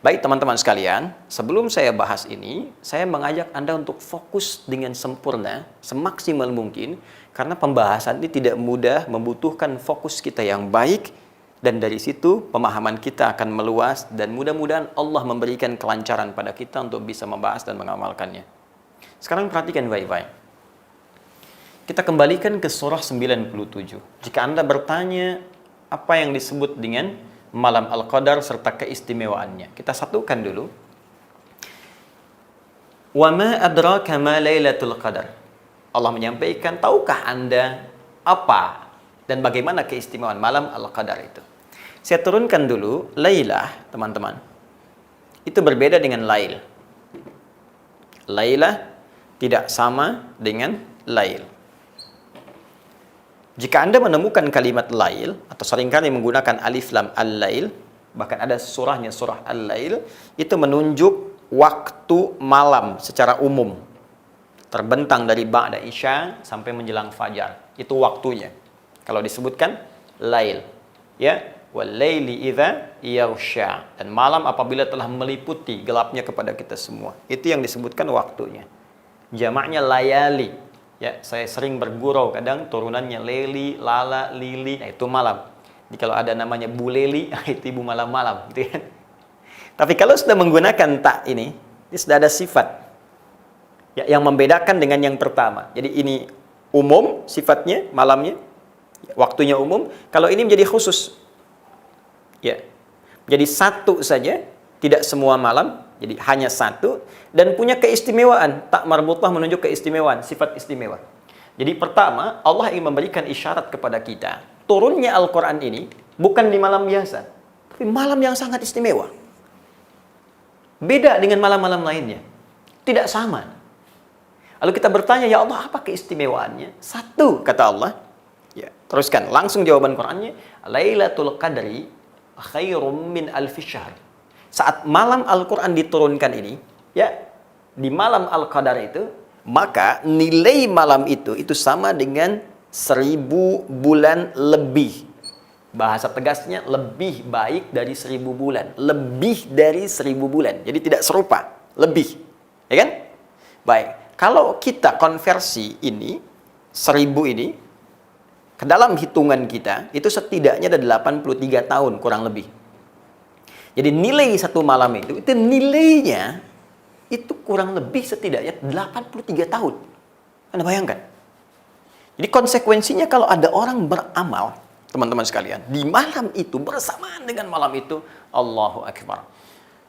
Baik teman-teman sekalian, sebelum saya bahas ini, saya mengajak Anda untuk fokus dengan sempurna, semaksimal mungkin, karena pembahasan ini tidak mudah, membutuhkan fokus kita yang baik, dan dari situ pemahaman kita akan meluas, dan mudah-mudahan Allah memberikan kelancaran pada kita untuk bisa membahas dan mengamalkannya. Sekarang perhatikan baik-baik. Kita kembalikan ke surah 97. Jika Anda bertanya apa yang disebut dengan malam Al-Qadar serta keistimewaannya, kita satukan dulu. Wa ma adraka ma Lailatul Qadar. Allah menyampaikan, tahukah Anda apa dan bagaimana keistimewaan malam Al-Qadar itu? Saya turunkan dulu Lailah, teman-teman. Itu berbeda dengan Lail. Lailah tidak sama dengan Lail. Jika Anda menemukan kalimat Lail, atau seringkali menggunakan alif lam al-lail, bahkan ada surahnya surah al-lail, itu menunjuk waktu malam secara umum. Terbentang dari ba'da isya sampai menjelang fajar. Itu waktunya. Kalau disebutkan Lail. Ya, wal laili idza yaghsha. Dan malam apabila telah meliputi gelapnya kepada kita semua. Itu yang disebutkan waktunya. Jamaknya layali. Ya, saya sering bergurau, kadang turunannya Leli, Lala, Lili, nah itu malam. Jadi kalau ada namanya Bu Leli, itu ibu malam-malam, gitu kan. Tapi kalau sudah menggunakan tak ini sudah ada sifat ya, yang membedakan dengan yang pertama. Jadi ini umum sifatnya, malamnya, waktunya umum. Kalau ini menjadi khusus. Ya, jadi satu saja, tidak semua malam. Jadi hanya satu dan punya keistimewaan. Tak marbutah menunjuk keistimewaan, sifat istimewa. Jadi pertama, Allah ingin memberikan isyarat kepada kita. Turunnya Al-Quran ini bukan di malam biasa, tapi malam yang sangat istimewa. Beda dengan malam-malam lainnya. Tidak sama. Lalu kita bertanya, ya Allah, apa keistimewaannya? Satu, kata Allah. Ya, teruskan, langsung jawaban Qurannya. Lailatul Qadri khairum min alfi syahr. Saat malam Al-Quran diturunkan ini, ya, di malam Al-Qadar itu, maka nilai malam itu sama dengan 1000 bulan lebih. Bahasa tegasnya, lebih baik dari 1000 bulan. Lebih dari 1000 bulan. Jadi tidak serupa, lebih. Ya kan? Baik, kalau kita konversi ini, 1000 ini, ke dalam hitungan kita, itu setidaknya ada 83 tahun kurang lebih. Jadi nilai satu malam itu nilainya itu kurang lebih setidaknya 83 tahun. Anda bayangkan? Jadi konsekuensinya kalau ada orang beramal, teman-teman sekalian, di malam itu bersamaan dengan malam itu, Allahu Akbar.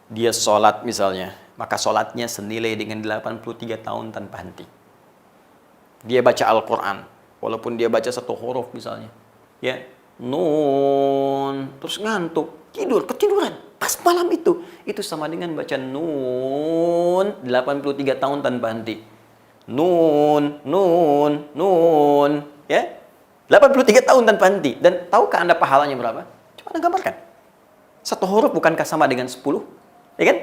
Dia sholat misalnya, maka sholatnya senilai dengan 83 tahun tanpa henti. Dia baca Al-Quran, walaupun dia baca satu huruf misalnya, ya, nun, terus ngantuk, ketiduran. Pas malam itu sama dengan baca nun 83 tahun tanpa henti. Nun, ya. 83 tahun tanpa henti. Dan tahukah Anda pahalanya berapa? Coba Anda gambarkan. Satu huruf bukankah sama dengan 10? Ya kan?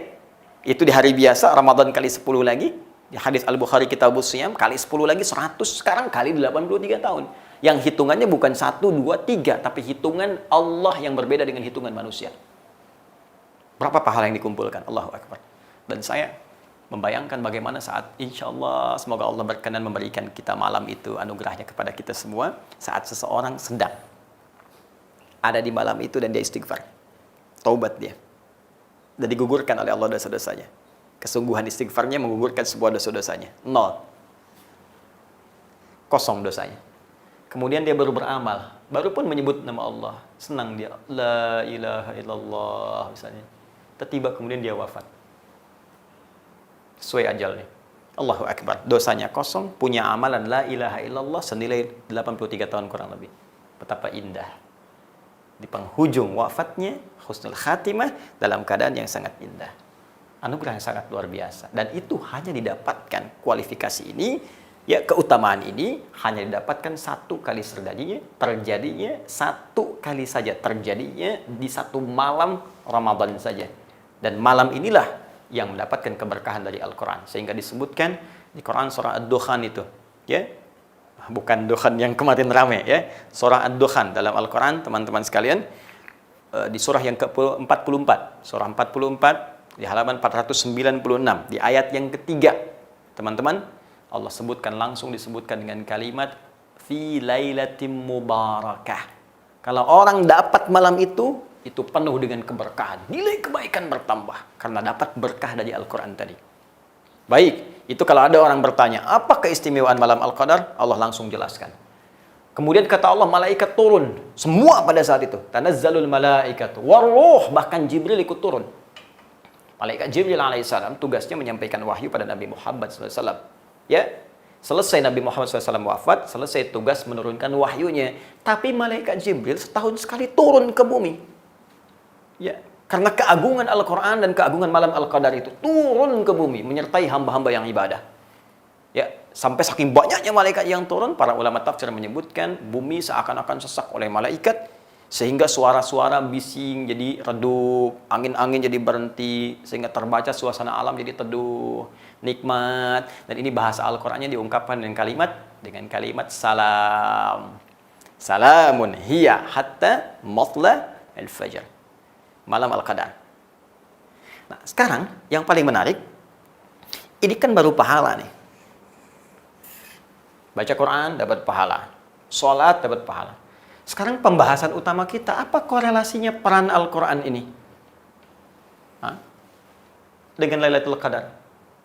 Itu di hari biasa, Ramadan kali 10 lagi. Di hadis Al-Bukhari Kitabus Shiyam, kali 10 lagi 100. Sekarang kali 83 tahun. Yang hitungannya bukan 1, 2, 3. Tapi hitungan Allah yang berbeda dengan hitungan manusia. Berapa pahala yang dikumpulkan? Allahu Akbar. Dan saya membayangkan bagaimana saat insya Allah, semoga Allah berkenan memberikan kita malam itu, anugerahnya kepada kita semua, saat seseorang sedang ada di malam itu dan dia istighfar. Taubat dia. Dan digugurkan oleh Allah dosa-dosanya. Kesungguhan istighfarnya menggugurkan sebuah dosa-dosanya. 0. Kosong dosanya. Kemudian dia baru beramal. Baru pun menyebut nama Allah. Senang dia. La ilaha illallah misalnya. Tiba kemudian dia wafat. Sesuai ajalnya. Allahu Akbar. Dosanya kosong, punya amalan la ilaha illallah senilai 83 tahun kurang lebih. Betapa indah. Di penghujung wafatnya, husnul khatimah dalam keadaan yang sangat indah. Anugerah yang sangat luar biasa. Dan itu hanya didapatkan kualifikasi ini, ya, keutamaan ini hanya didapatkan satu kali terjadinya satu kali saja terjadinya di satu malam Ramadan saja. Dan malam inilah yang mendapatkan keberkahan dari Al-Quran. Sehingga disebutkan di Quran surah Ad-Dukhan itu. Ya, bukan Dukhan yang kemarin rame. Ya. Surah Ad-Dukhan dalam Al-Quran, teman-teman sekalian. Di surah yang ke-44. Surah 44 Di halaman 496, di ayat yang ketiga. Teman-teman, Allah sebutkan, langsung disebutkan dengan kalimat fi lailatim mubarakah. Kalau orang dapat malam itu penuh dengan keberkahan. Nilai kebaikan bertambah karena dapat berkah dari Al-Quran tadi. Baik, itu kalau ada orang bertanya, apa keistimewaan malam Al-Qadar? Allah langsung jelaskan. Kemudian kata Allah, malaikat turun. Semua pada saat itu. Tanazzalul malaikatu waruh, bahkan Jibril ikut turun. Malaikat Jibril alaihissalam tugasnya menyampaikan wahyu pada Nabi Muhammad SAW. Ya, selesai Nabi Muhammad SAW wafat, selesai tugas menurunkan wahyunya. Tapi malaikat Jibril setahun sekali turun ke bumi. Ya, karena keagungan Al-Quran dan keagungan malam Al-Qadar itu turun ke bumi, menyertai hamba-hamba yang ibadah. Ya, sampai saking banyaknya malaikat yang turun, para ulama tafsir menyebutkan bumi seakan-akan sesak oleh malaikat, sehingga suara-suara bising jadi redup, angin-angin jadi berhenti, sehingga terbaca suasana alam jadi teduh, nikmat. Dan ini bahasa Al-Qur'annya diungkapkan dengan kalimat salam. Salamun hiya hatta matla al-fajr. Malam Al-Qadar. Nah, sekarang yang paling menarik, ini kan baru pahala nih. Baca Quran dapat pahala, sholat dapat pahala. Sekarang pembahasan utama kita, apa korelasinya peran Al-Quran ini dengan Lailatul Qadar?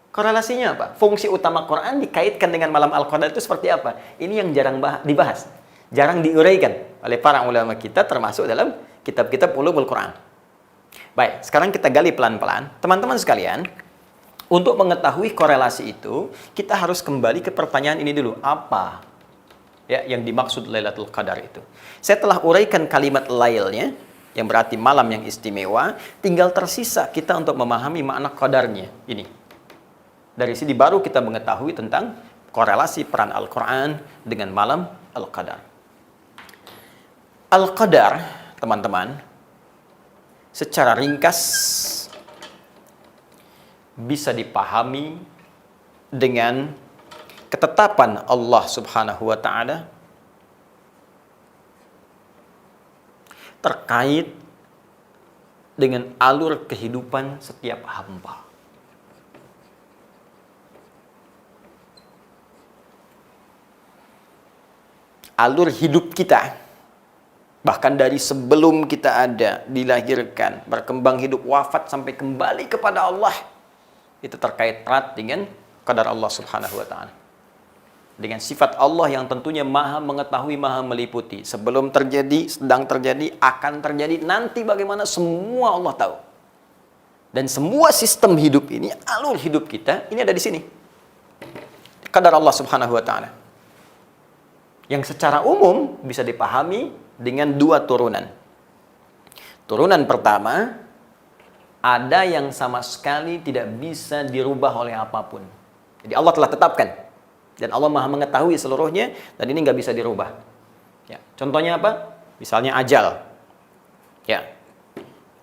Korelasinya apa? Fungsi utama Quran dikaitkan dengan malam Al-Qadar itu seperti apa? Ini yang jarang dibahas, jarang diuraikan oleh para ulama kita, termasuk dalam kitab-kitab ulumul Quran. Baik, sekarang kita gali pelan-pelan. Teman-teman sekalian, untuk mengetahui korelasi itu, kita harus kembali ke pertanyaan ini dulu. Apa ya yang dimaksud Lailatul Qadar itu? Saya telah uraikan kalimat lailnya, yang berarti malam yang istimewa. Tinggal tersisa kita untuk memahami makna qadarnya. Ini. Dari sini baru kita mengetahui tentang korelasi peran Al-Quran dengan malam Al-Qadar. Al-Qadar, teman-teman, secara ringkas bisa dipahami dengan ketetapan Allah Subhanahu wa Ta'ala terkait dengan alur kehidupan setiap hamba. Alur hidup kita, bahkan dari sebelum kita ada, dilahirkan, berkembang hidup, wafat, sampai kembali kepada Allah, itu terkait erat dengan qadar Allah Subhanahu wa Ta'ala. Dengan sifat Allah yang tentunya maha mengetahui, maha meliputi. Sebelum terjadi, sedang terjadi, akan terjadi, nanti bagaimana, semua Allah tahu. Dan semua sistem hidup ini, alur hidup kita, ini ada di sini. Qadar Allah Subhanahu wa Ta'ala. Yang secara umum bisa dipahami dengan dua turunan. Turunan pertama, ada yang sama sekali tidak bisa dirubah oleh apapun. Jadi Allah telah tetapkan. Dan Allah maha mengetahui seluruhnya, dan ini nggak bisa dirubah. Ya, contohnya apa? Misalnya ajal. Ya,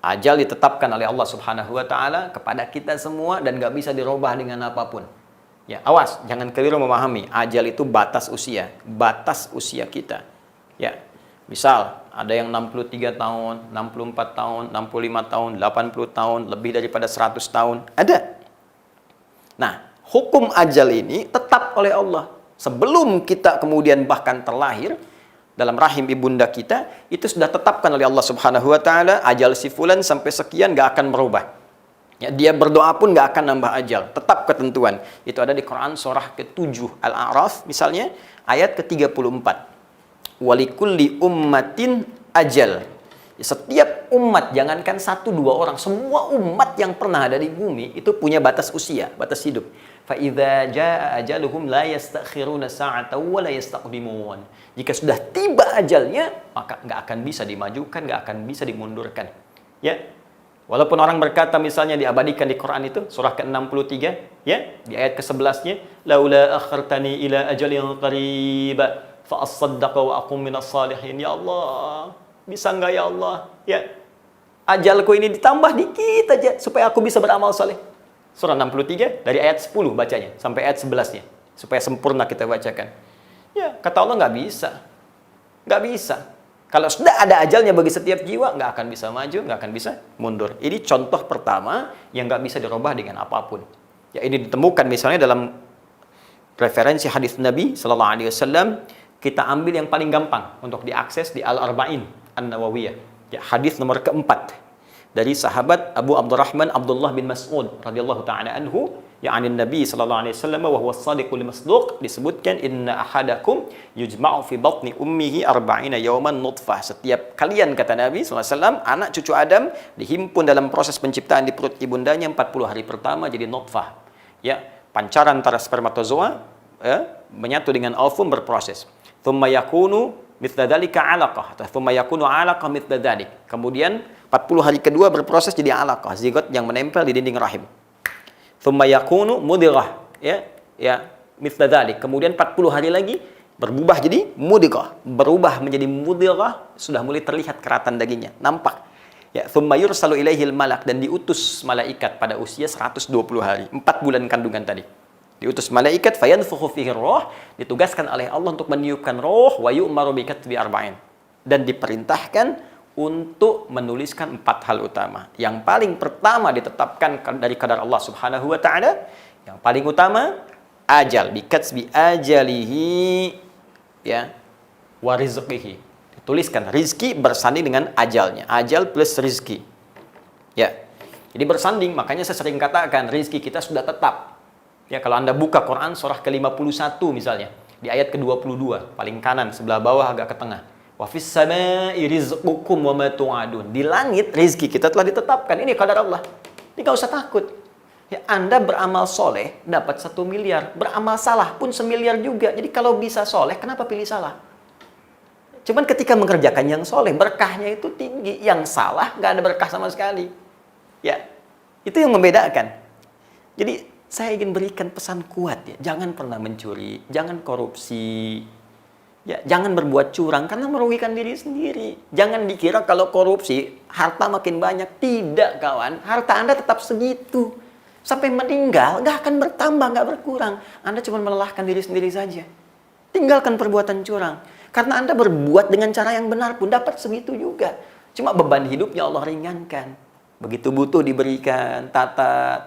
ajal ditetapkan oleh Allah Subhanahu wa Ta'ala kepada kita semua, dan nggak bisa dirubah dengan apapun. Ya, awas, jangan keliru memahami. Ajal itu batas usia kita. Ya, misal ada yang 63 tahun, 64 tahun, 65 tahun, 80 tahun, lebih daripada 100 tahun. Ada. Nah, hukum ajal ini tetap oleh Allah. Sebelum kita kemudian bahkan terlahir dalam rahim ibunda kita, itu sudah tetapkan oleh Allah Subhanahu wa Ta'ala, ajal si fulan sampai sekian gak akan merubah. Ya, dia berdoa pun gak akan nambah ajal. Tetap ketentuan. Itu ada di Quran surah ke-7 Al-A'raf misalnya, ayat ke-34. Walikulli ummatin ajal. Setiap umat, jangankan 1-2 orang, semua umat yang pernah ada di bumi itu punya batas usia, batas hidup. Fa idza jaa ajaluhum la yastakhiruna sa'atan wa la yastaqdimun. Jika sudah tiba ajalnya, maka nggak akan bisa dimajukan, nggak akan bisa dimundurkan. Ya. Walaupun orang berkata misalnya diabadikan di Quran itu surah ke-63 ya, di ayat ke-11-nya, laula akhartani ila ajalin qarib fa asaddaqa wa aqum minas salihin. Ya Allah, bisa enggak ya Allah? Ya. Ajalku ini ditambah dikit aja supaya aku bisa beramal saleh. Surah 63 dari ayat 10 bacanya sampai ayat 11-nya supaya sempurna kita bacakan. Ya, kata Allah nggak bisa. Nggak bisa. Kalau sudah ada ajalnya bagi setiap jiwa, nggak akan bisa maju, nggak akan bisa mundur. Ini contoh pertama yang nggak bisa dirubah dengan apapun. Ya, ini ditemukan misalnya dalam referensi hadis Nabi Sallallahu Alaihi Wasallam. Kita ambil yang paling gampang untuk diakses di Al-Arba'in An-Nawawiyah. Ya, hadis nomor keempat dari sahabat Abu Abdurrahman Abdullah bin Mas'ud radhiyallahu taala anhu, ya'ni Nabi sallallahu alaihi wasallam wa huwa as-sadiqul masduq, disebutkan inna ahadakum yujma'u fi batni ummihi 40 yawman nutfah. Setiap kalian, kata Nabi sallallahu alaihi wasallam, anak cucu Adam dihimpun dalam proses penciptaan di perut ibundanya 40 hari pertama jadi nutfah. Ya, pancaran antara spermatozoa menyatu dengan ovum berproses. Thumma yakunu mithla dzalika 'alaqah, thumma yakunu 'alaqah mithla dzalik. Kemudian 40 hari kedua berproses jadi 'alaqah, zigot yang menempel di dinding rahim. Thumma yakunu mudghah, mithla dzalik. Kemudian 40 hari lagi berubah jadi mudghah, berubah menjadi mudghah, sudah mulai terlihat keratan dagingnya, nampak. Ya, thumma yursalu ilaihil malak, dan diutus malaikat pada usia 120 hari, 4 bulan kandungan tadi. Diutus malaikat fayanfukhu fihi roh, ditugaskan oleh Allah untuk meniupkan roh, wa yu'maru bi katbi arba'in, dan diperintahkan untuk menuliskan 4 hal utama. Yang paling pertama ditetapkan dari qadar Allah Subhanahu wa taala, yang paling utama ajal, bi katsbi ajalihi, ya, wa rizqihi. Dituliskan rizki bersanding dengan ajalnya. Ajal plus rizki. Ya. Jadi bersanding, makanya saya sering katakan rizki kita sudah tetap. Ya, kalau Anda buka Quran surah ke-51 misalnya, di ayat ke-22, paling kanan sebelah bawah agak ke tengah. Wa fis samaa'i rizqukum wa ma tu'adun. Di langit rizki kita telah ditetapkan. Ini qadar Allah. Ini enggak usah takut. Ya, Anda beramal soleh dapat 1 miliar, beramal salah pun 1 miliar juga. Jadi kalau bisa soleh, kenapa pilih salah? Cuman ketika mengerjakan yang soleh, berkahnya itu tinggi. Yang salah nggak ada berkah sama sekali. Ya, itu yang membedakan. Jadi saya ingin berikan pesan kuat, ya. Jangan pernah mencuri, jangan korupsi, ya, jangan berbuat curang karena merugikan diri sendiri. Jangan dikira kalau korupsi harta makin banyak. Tidak, kawan. Harta Anda tetap segitu. Sampai meninggal nggak akan bertambah, nggak berkurang. Anda cuma melelahkan diri sendiri saja. Tinggalkan perbuatan curang. Karena Anda berbuat dengan cara yang benar pun dapat segitu juga. Cuma beban hidupnya Allah ringankan. Begitu butuh diberikan, tata.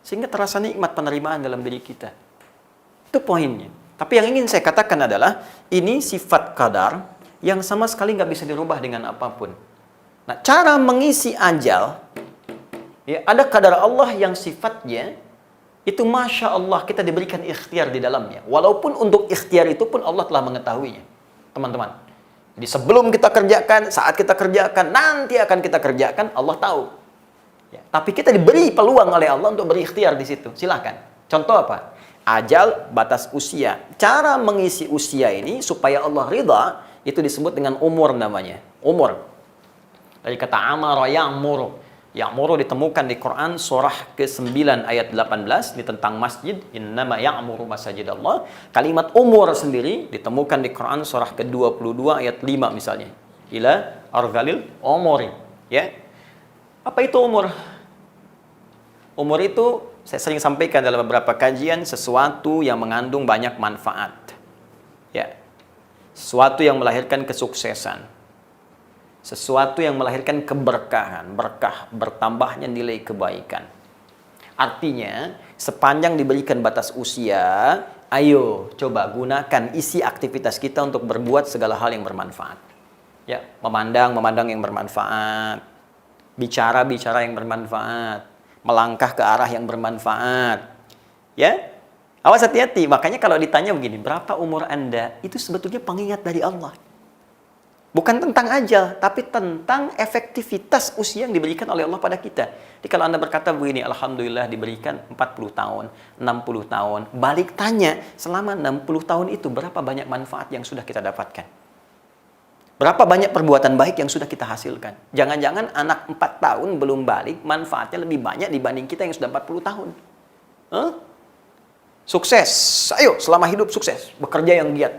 Sehingga terasa nikmat penerimaan dalam diri kita. Itu poinnya. Tapi yang ingin saya katakan adalah, ini sifat qadar yang sama sekali nggak bisa dirubah dengan apapun. Nah, cara mengisi ajal, ya, ada qadar Allah yang sifatnya, itu Masya Allah kita diberikan ikhtiar di dalamnya. Walaupun untuk ikhtiar itu pun Allah telah mengetahuinya. Teman-teman. Jadi sebelum kita kerjakan, saat kita kerjakan, nanti akan kita kerjakan, Allah tahu. Ya, tapi kita diberi peluang oleh Allah untuk berikhtiar di situ. Silahkan. Contoh apa? Ajal, batas usia. Cara mengisi usia ini supaya Allah ridha, itu disebut dengan umur namanya. Umur. Dari kata amara ya'muru. Ya'muru ditemukan di Quran surah ke-9 ayat 18, ini tentang masjid. Innama ya'muru masajidallah. Kalimat umur sendiri ditemukan di Quran surah ke-22 ayat 5 misalnya. Ila arzalil umuri. Ya. Apa itu umur? Umur itu saya sering sampaikan dalam beberapa kajian, sesuatu yang mengandung banyak manfaat. Ya. Sesuatu yang melahirkan kesuksesan. Sesuatu yang melahirkan keberkahan, berkah, bertambahnya nilai kebaikan. Artinya, sepanjang diberikan batas usia, ayo coba gunakan isi aktivitas kita untuk berbuat segala hal yang bermanfaat. Ya, memandang yang bermanfaat. Bicara yang bermanfaat, melangkah ke arah yang bermanfaat. Ya, awas hati-hati. Makanya kalau ditanya begini, berapa umur Anda? Itu sebetulnya pengingat dari Allah. Bukan tentang ajal, tapi tentang efektivitas usia yang diberikan oleh Allah pada kita. Jadi kalau Anda berkata begini, Alhamdulillah diberikan 40 tahun, 60 tahun. Balik tanya, selama 60 tahun itu berapa banyak manfaat yang sudah kita dapatkan? Berapa banyak perbuatan baik yang sudah kita hasilkan? Jangan-jangan anak 4 tahun belum balik, manfaatnya lebih banyak dibanding kita yang sudah 40 tahun. Sukses. Ayo, selama hidup sukses. Bekerja yang giat.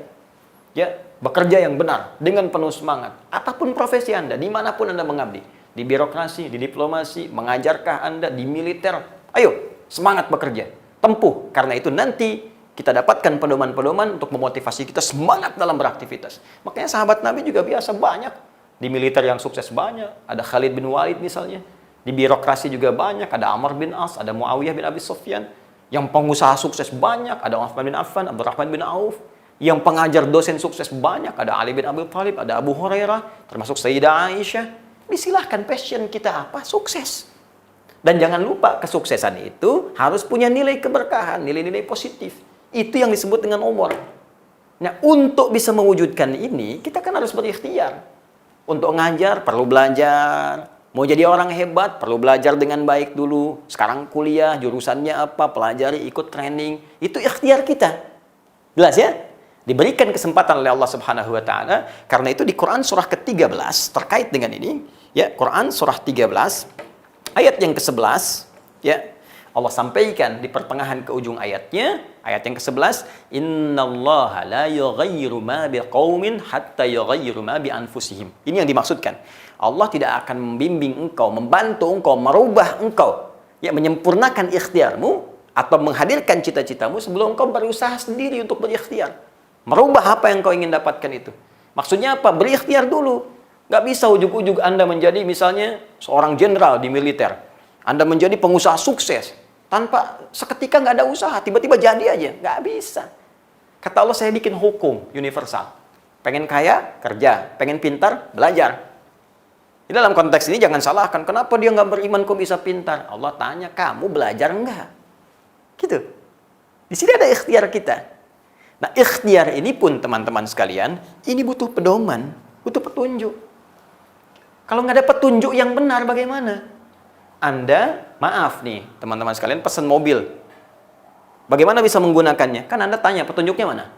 Ya, bekerja yang benar. Dengan penuh semangat. Apapun profesi Anda, dimanapun Anda mengabdi. Di birokrasi, di diplomasi, mengajarkah Anda, di militer. Ayo, semangat bekerja. Tempuh. Karena itu nanti Kita dapatkan pedoman-pedoman untuk memotivasi kita semangat dalam beraktivitas. Makanya sahabat Nabi juga biasa banyak. Di militer yang sukses banyak. Ada Khalid bin Walid misalnya. Di birokrasi juga banyak. Ada Amr bin As, ada Muawiyah bin Abi Sufyan. Yang pengusaha sukses banyak. Ada Uthman bin Affan, Abdurrahman bin Auf. Yang pengajar dosen sukses banyak. Ada Ali bin Abi Thalib, ada Abu Hurairah. Termasuk Sayyidah Aisyah. Disilahkan passion kita apa? Sukses. Dan jangan lupa kesuksesan itu harus punya nilai keberkahan, nilai-nilai positif. Itu yang disebut dengan umur. Nah, untuk bisa mewujudkan ini, kita kan harus berikhtiar. Untuk ngajar, perlu belajar. Mau jadi orang hebat, perlu belajar dengan baik dulu. Sekarang kuliah, jurusannya apa, pelajari, ikut training. Itu ikhtiar kita. Jelas ya? Diberikan kesempatan oleh Allah Subhanahu wa taala. Karena itu di Quran surah ke-13 terkait dengan ini, ya, Quran surah 13 ayat yang ke-11, ya, Allah sampaikan di pertengahan ke ujung ayatnya, ayat yang ke-11, innallaha la yughayyiru ma biqaumin hatta yughayyiru ma bi anfusihim. Ini yang dimaksudkan. Allah tidak akan membimbing engkau, membantu engkau, merubah engkau, ya, menyempurnakan ikhtiarmu atau menghadirkan cita-citamu sebelum engkau berusaha sendiri untuk berikhtiar. Merubah apa yang kau ingin dapatkan itu. Maksudnya apa? Berikhtiar dulu. Nggak bisa ujuk-ujuk Anda menjadi misalnya seorang jenderal di militer. Anda menjadi pengusaha sukses. Tanpa seketika nggak ada usaha, tiba-tiba jadi aja. Nggak bisa. Kata Allah, saya bikin hukum universal. Pengen kaya, kerja. Pengen pintar, belajar. Di dalam konteks ini jangan salahkan. Kenapa dia nggak beriman kok bisa pintar? Allah tanya, kamu belajar nggak? Gitu. Di sini ada ikhtiar kita. Nah, ikhtiar ini pun teman-teman sekalian, ini butuh pedoman, butuh petunjuk. Kalau nggak ada petunjuk yang benar, bagaimana? Anda, maaf nih, teman-teman sekalian, pesan mobil. Bagaimana bisa menggunakannya? Kan Anda tanya, petunjuknya mana?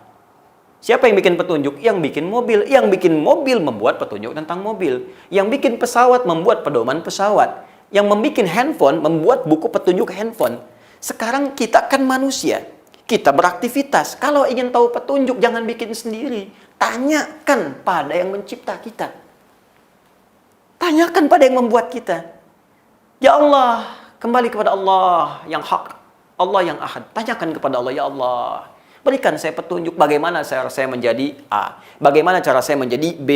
Siapa yang bikin petunjuk? Yang bikin mobil. Yang bikin mobil membuat petunjuk tentang mobil. Yang bikin pesawat membuat pedoman pesawat. Yang membuat handphone membuat buku petunjuk handphone. Sekarang kita kan manusia. Kita beraktivitas. Kalau ingin tahu petunjuk, jangan bikin sendiri. Tanyakan pada yang mencipta kita. Tanyakan pada yang membuat kita. Ya Allah, kembali kepada Allah yang hak, Allah yang ahad. Tanyakan kepada Allah, ya Allah, berikan saya petunjuk bagaimana cara saya menjadi A, bagaimana cara saya menjadi B.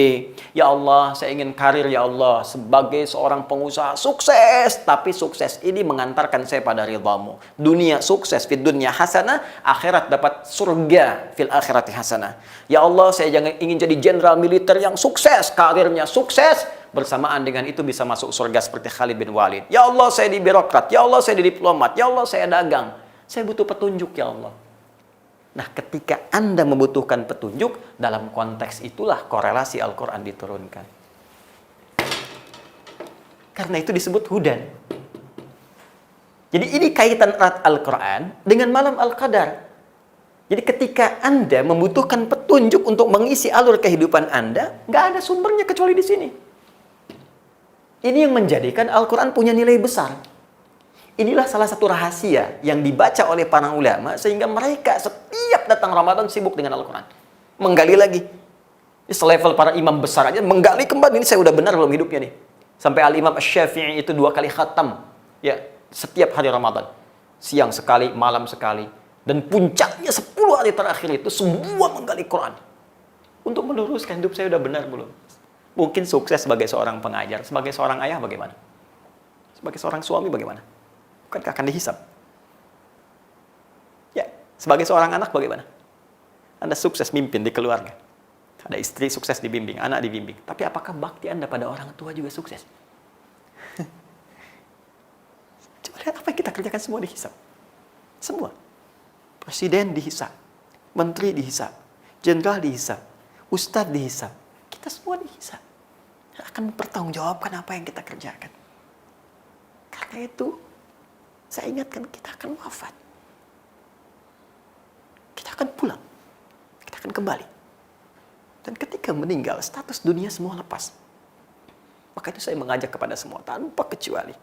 Ya Allah, saya ingin karir, ya Allah, sebagai seorang pengusaha sukses, tapi sukses ini mengantarkan saya pada ridhamu. Dunia sukses, fid dunya hasanah, akhirat dapat surga, fil akhirati hasanah. Ya Allah, saya ingin jadi jenderal militer yang sukses, karirnya sukses, bersamaan dengan itu bisa masuk surga seperti Khalid bin Walid. Ya Allah, saya di birokrat. Ya Allah, saya di diplomat. Ya Allah, saya dagang. Saya butuh petunjuk, ya Allah. Nah, ketika Anda membutuhkan petunjuk, dalam konteks itulah korelasi Al-Quran diturunkan. Karena itu disebut hudan. Jadi ini kaitan erat Al-Quran dengan malam Al-Qadar. Jadi ketika Anda membutuhkan petunjuk untuk mengisi alur kehidupan Anda, nggak ada sumbernya kecuali di sini. Ini yang menjadikan Al-Quran punya nilai besar. Inilah salah satu rahasia yang dibaca oleh para ulama sehingga mereka setiap datang Ramadan sibuk dengan Al-Quran. Menggali lagi. Selevel para imam besar aja menggali kembali, ini saya udah benar belum hidupnya nih. Sampai Al-Imam Asy-Syafi'i itu 2 kali khatam. Ya, setiap hari Ramadan. Siang sekali, malam sekali. Dan puncaknya 10 hari terakhir itu semua menggali Quran. Untuk meluruskan hidup saya udah benar belum? Mungkin sukses sebagai seorang pengajar, sebagai seorang ayah bagaimana? Sebagai seorang suami bagaimana? Bukankah akan dihisab? Ya, sebagai seorang anak bagaimana? Anda sukses mimpin di keluarga. Ada istri sukses dibimbing, anak dibimbing. Tapi apakah bakti Anda pada orang tua juga sukses? Coba lihat apa yang kita kerjakan semua dihisab. Semua. Presiden dihisab, menteri dihisab, jenderal dihisab, ustadz dihisab. Kita semua dihisab. Akan mempertanggungjawabkan apa yang kita kerjakan. Karena itu, saya ingatkan kita akan wafat. Kita akan pulang. Kita akan kembali. Dan ketika meninggal, status dunia semua lepas. Maka itu saya mengajak kepada semua tanpa kecuali.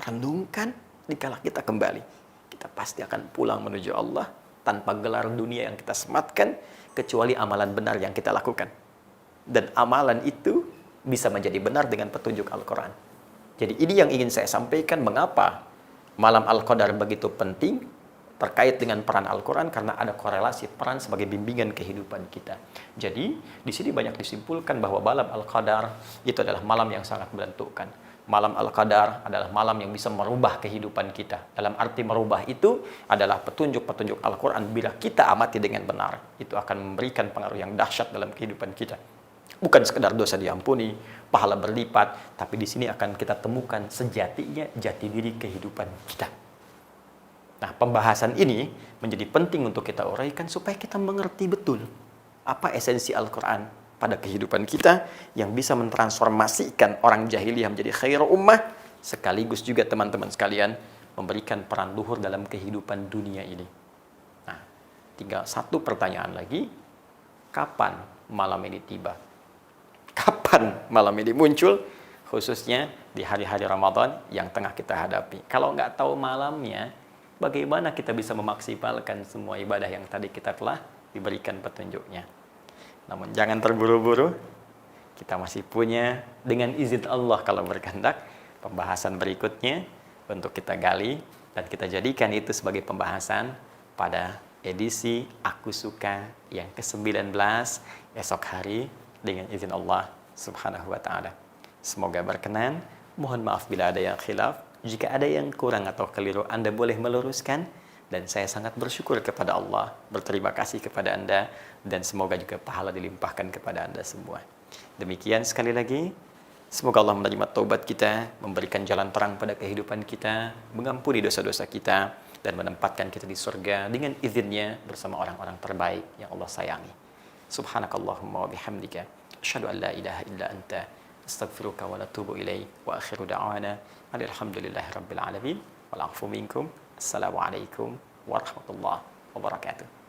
Renungkan dikala kita kembali. Kita pasti akan pulang menuju Allah tanpa gelar dunia yang kita sematkan, kecuali amalan benar yang kita lakukan. Dan amalan itu bisa menjadi benar dengan petunjuk Al-Quran. Jadi ini yang ingin saya sampaikan, mengapa malam Al-Qadar begitu penting, terkait dengan peran Al-Quran karena ada korelasi peran sebagai bimbingan kehidupan kita. Jadi, di sini banyak disimpulkan bahwa malam Al-Qadar itu adalah malam yang sangat menentukan. Malam Al-Qadar adalah malam yang bisa merubah kehidupan kita. Dalam arti merubah itu adalah petunjuk-petunjuk Al-Quran bila kita amati dengan benar. Itu akan memberikan pengaruh yang dahsyat dalam kehidupan kita. Bukan sekedar dosa diampuni, pahala berlipat, tapi di sini akan kita temukan sejatinya jati diri kehidupan kita. Nah, pembahasan ini menjadi penting untuk kita uraikan supaya kita mengerti betul apa esensi Al-Quran pada kehidupan kita yang bisa mentransformasikan orang jahiliyah menjadi khairu ummah, sekaligus juga teman-teman sekalian memberikan peran luhur dalam kehidupan dunia ini. Nah, tinggal satu pertanyaan lagi, kapan malam ini tiba? Kapan malam ini muncul? Khususnya di hari-hari Ramadan yang tengah kita hadapi. Kalau nggak tahu malamnya, bagaimana kita bisa memaksimalkan semua ibadah yang tadi kita telah diberikan petunjuknya. Namun jangan terburu-buru, kita masih punya dengan izin Allah kalau berkehendak pembahasan berikutnya untuk kita gali dan kita jadikan itu sebagai pembahasan pada edisi Aku Suka yang ke-19 esok hari dengan izin Allah Subhanahu wa Ta'ala. Semoga berkenan. Mohon maaf bila ada yang khilaf. Jika ada yang kurang atau keliru, Anda boleh meluruskan. Dan saya sangat bersyukur kepada Allah, berterima kasih kepada Anda, dan semoga juga pahala dilimpahkan kepada Anda semua. Demikian sekali lagi, semoga Allah menerima taubat kita, memberikan jalan terang pada kehidupan kita, mengampuni dosa-dosa kita, dan menempatkan kita di surga dengan izinnya bersama orang-orang terbaik yang Allah sayangi. Subhanakallahumma wa bihamdika, asyhadu an la ilaha illa anta, astaghfiruka wa atubu ilaik, wa akhiru da'wana alhamdulillahi rabbil alamin, wal afu minkum. Assalamualaikum warahmatullahi wabarakatuh.